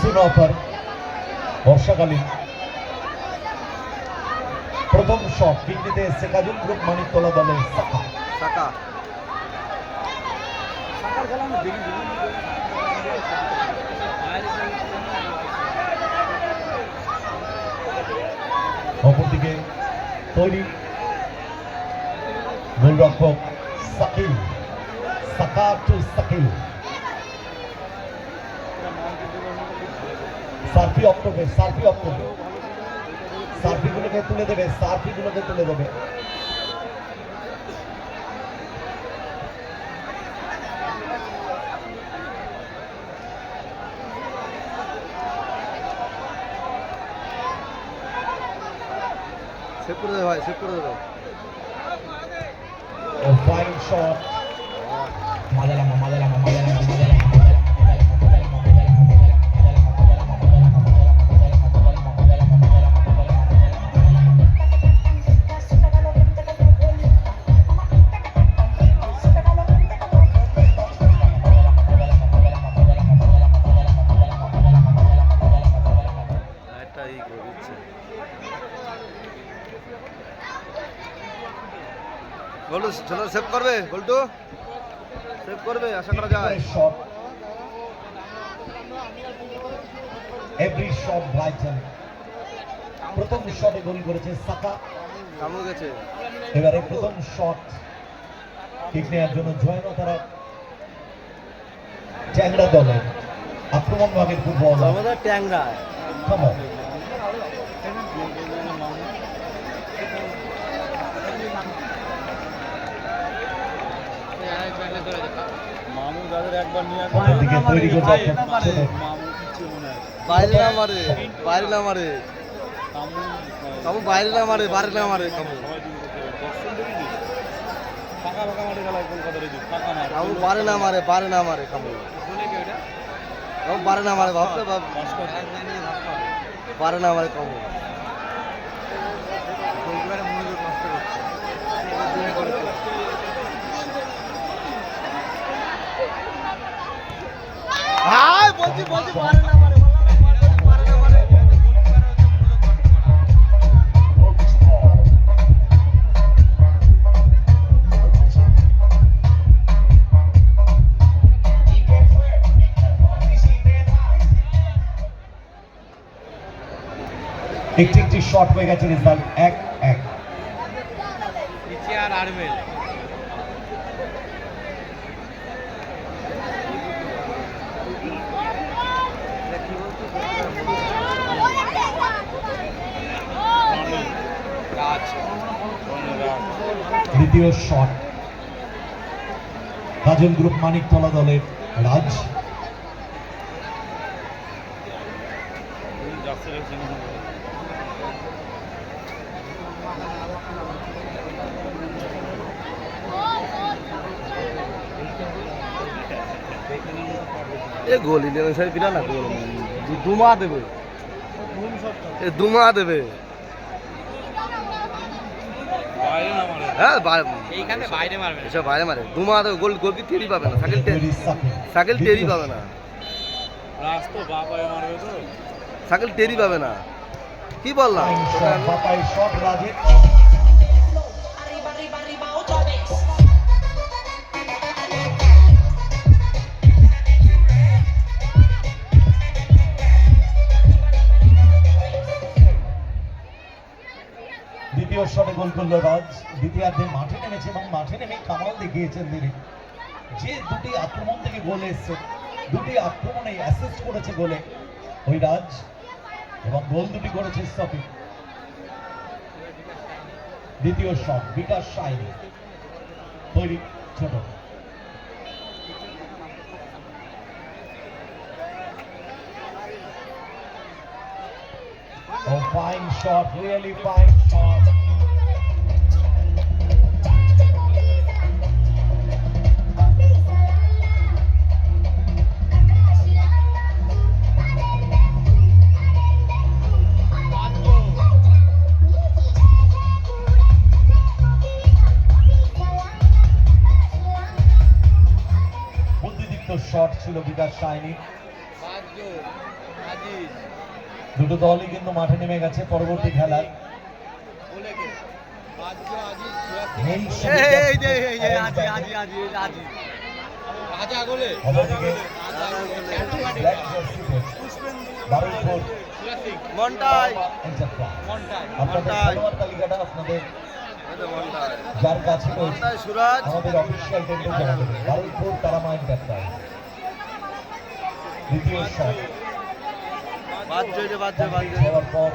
Monsoon offer বর্ষাকালীন প্রথম shot কিডনিতে এসছে কাজল গ্রুপ মানিকতলা দলের সাকা অপরদিকে তৈরি গোলরক্ষক সাকিল সাকা টু সাকিল সার্ফি অক্টোবর সার্ফিগুলোকে তুলে দেবে সেভ করে দেবে ভাই, সেভ করে দেবে। ও ফাইন শট মাদালামা গোলটু চলো সেভ করবে, গোলটু সেভ করবে আশা করা যায়। শট এভরি শট ব্রাইটন প্রথম শটে গোল করেছে সাকা কামড় গেছে। এবারে প্রথম শট ঠিক নেওয়ার জন্য জয়েন তারা ট্যাংরা দলের আক্রমণ ভাগের ফুটবল আমাদের ট্যাংরা বাইরে না মারে কামু, বাইরে না মারে কামু, পারে না মারে কামু, পারে না মারে ভাবতে পারে না মারে কামু। বলছি পারে না মারে একটি শট হয়ে গেছে, রেজাল্ট 1-1। দ্বিতীয় শট কাজল গ্রুপ মানিকতলা দলের রাজ গোল ইলেভেন সাইড দিলা না, গোল দুমা দেবে, দুমা দেবে। হ্যাঁ বাইরে মারে দুমা দেবে, গোল কি টেরি পাবে না, সাকিল টেরি পাবে না, সাকিল টেরি পাবে না। কি বললাম দ্বিতীয় শটে গোল করলো রাজ। দ্বিতীয়ার্ধে মাঠে নেমেছে এবং মাঠে নেমে কামাল দেখিয়েছেন তিনি। যে দুটি আক্রমণ থেকে গোল এসছে, দুটি আক্রমণে অ্যাসিস্ট করেছে গোলে ওই রাজ, এবং গোল দুটি করেছে সফি। দ্বিতীয় শট বিকাশ সাইনি তৈরি ছোট Oh, fine shot, really fine shot. বুদ্ধিদীপ্ত শট ছিল বিকাশ সাইনি। দুটো দলই কিন্তু মাঠে নেমে গেছে পরবর্তী খেলায়। এই অপরদিকে ব্ল্যাক জার্সিতে বারুইপুর মন্টাই আপনাদের খেলোয়াড় তালিকাটা আপনাদের যার কাছে রয়েছে মন্টাই সুরাজ আমাদের অফিসিয়াল টেন্ডে জানা দেবে। বারুইপুর তারামা এন্টারপ্রাইজ দ্বিতীয় শট যাওয়ার পর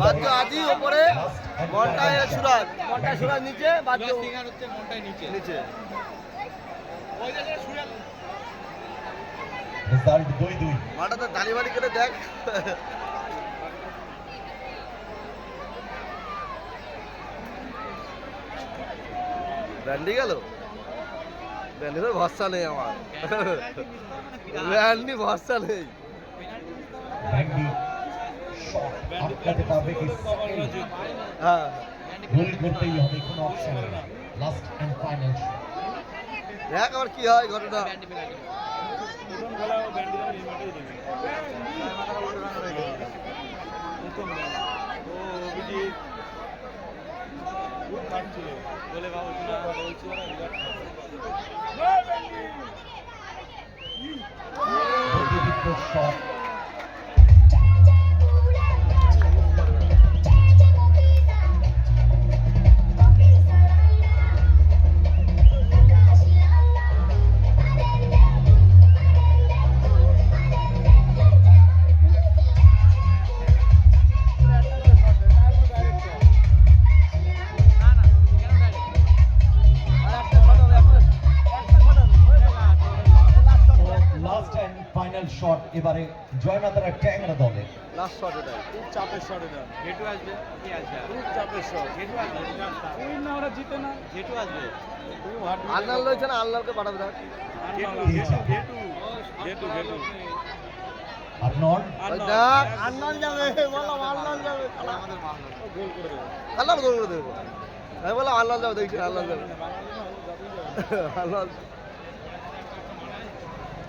বাজ্য আজি ওপরে মন্টাই সুরাজ নিচে বাজ্য নিচে রেজাল্ট 2-2। মাঠাতে তালিবাড়ি করে দেখ ব্যান্ডি গেল ব্যান্ডি তো ভরসা নেই আমার ব্যান্ডি ভরসা নেই ব্যান্ডি শট আটকাতে পারবে কি? হ্যাঁ গোল করতেই হবে, কোনো অপশন নেই। Last and final shot. দেখ আবার কি হয় ঘটনা প্রতিবিপ্ত shot last and final shot এবারে জয়মাতারা ট্যাংরা দলে। লাস্ট শট এটাই খুব চাপের শট এটা। জেঠু আসবে, কি আসবে? খুব চাপের শট। জেঠু আসবে, উইন না ওরা জিতে না। জেঠু আসবে। খুব হার্ড আন্নাল রয়েছে না আল্লাহকে পাঠাবে দেখ আর্নল্ড দেখ আন্নাল যাবে বললাম আল্লাহ যাবে আমাদের মামলা। গোল করে দেবে। আল্লাহ গোল করে দেবে আমি বললাম আল্লাহ যাবে দেখছি আল্লাহ যাবে আল্লাহ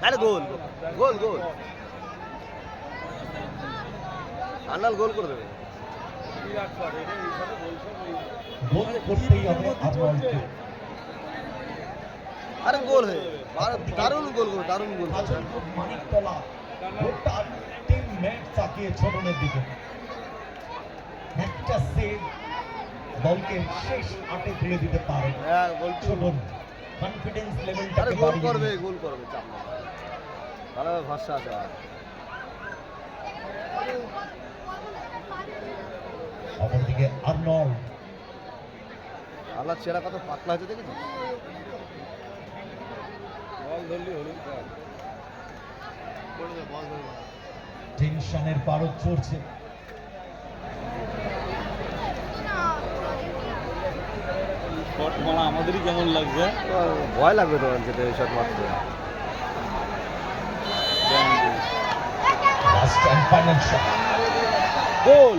আরে গোল গোল গোল আন্নাল গোল করে দেবে বিরাট শট এটা, এই শটে গোল শট এই গোল করতেই হবে আর্নল্ডকে। আরে গোল হয়ে দারুণ গোল করবে দারুণ গোল আজমপুর মানিকতলা গোটা টিম ম্যাচ তাকিয়ে ছোটনের দিকে। একটা সেভ দলকে শেষ আটে তুলে দিতে পারে হ্যাঁ গোল ছোটন। কনফিডেন্স আরে লেভেলটাকে গোল বাড়িয়ে করবে দিয়েছে। গোল করবে চাপ নেই ভালো ভরসা আছে আর। অপরদিকে আর্নল্ড আল্লাহ চেহারা কত পাতলা হয়েছে দেখেছো বল ধরলি হলুদ কার্ড। টেনশনের পারদ চড়ছে। শট মারা আমাদেরই কেমন লাগছে? ভয় লাগবে তোমার যেটা এই শট মারতে last and final shot. Goal.